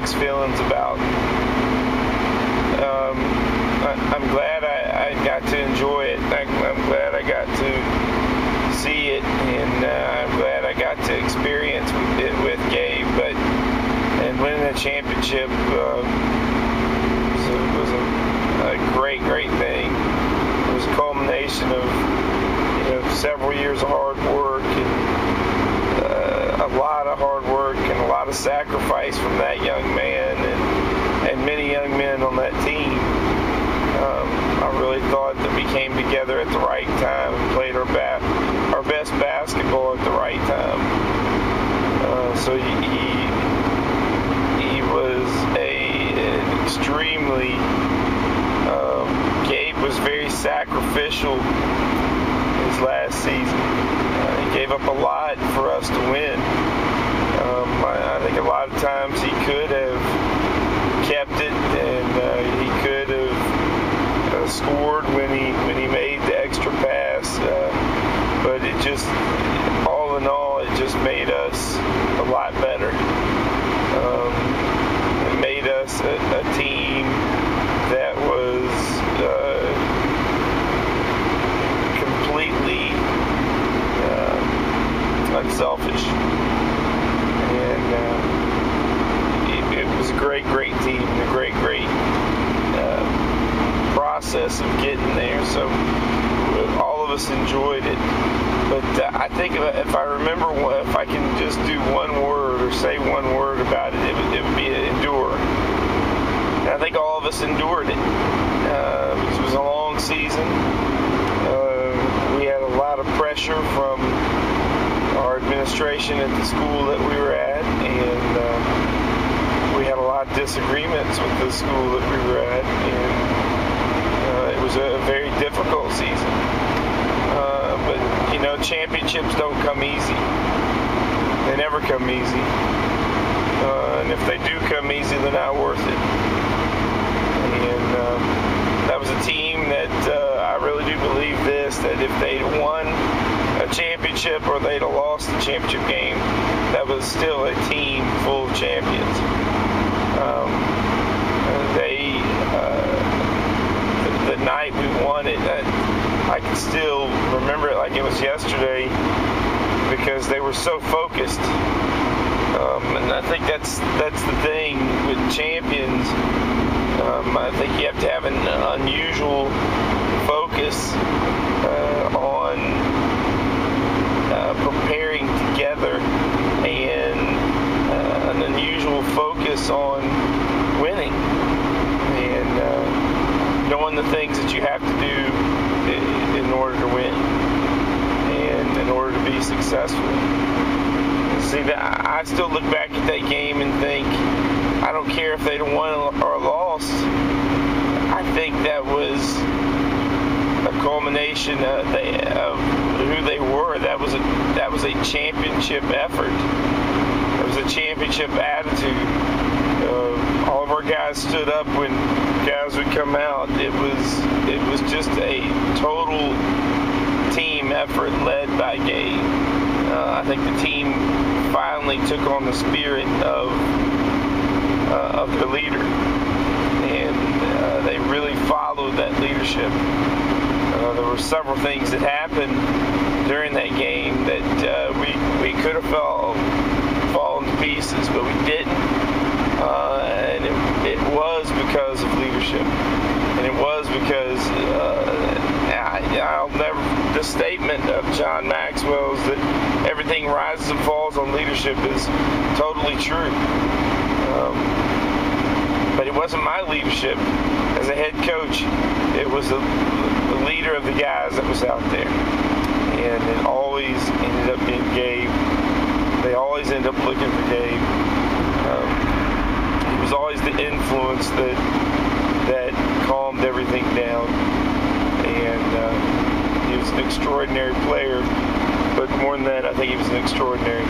mixed feelings about. I'm glad I got to enjoy it. I'm glad I got to see it, and I'm glad I got to experience it with Gabe. And winning a championship was a great thing. It was a culmination of several years of hard work, and a lot of hard work and a lot of sacrifice from that young man and many young men on that team. I really thought that we came together at the right time and played our best basketball at the right time. So he was an extremely Gabe was very sacrificial his last season. He gave up a lot for us to win. I think a lot of times he could have kept it, and he could have scored when he made the extra pass. But it just, all in all, it just made us a lot better. It made us a team that was completely unselfish, and it was a great team, a great process of getting there. So all of us enjoyed it. But I think if I remember, if I can just do one word or say one word about it, it would be endure. And I think all of us endured it. It was a long season. We had a lot of pressure from our administration at the school that we were at, and we had a lot of disagreements with the school that we were at, and it was a very difficult season. But championships don't come easy. They never come easy. And if they do come easy, they're not worth it. And that was a team that I really do believe this, that if they'd won a championship or they'd have lost the championship game, that was still a team full of champions. The night we won it, I can still remember it like it was yesterday, because they were so focused. And I think that's the thing with champions. I think you have to have an unusual focus on preparing together, and an unusual focus on winning, and knowing the things that you have to do in order to win and in order to be successful. See, I still look back at that game and think, I don't care if they'd won or lost. I think that was a culmination of who they were. That was a championship effort. It was a championship attitude. All of our guys stood up when guys would come out. It was just a total team effort led by Gabe. I think the team finally took on the spirit of the leader, and they really followed that leadership. There were several things that happened during that game that we could have fallen to pieces, but we didn't. And it was because of leadership, and it was because I'll never. The statement of John Maxwell's that everything rises and falls on leadership is totally true. But it wasn't my leadership as a head coach. It was the leader of the guys that was out there, and it always ended up being Gabe. They always end up looking for Gabe. He was always the influence that calmed everything down, and he was an extraordinary player, but more than that, I think he was an extraordinary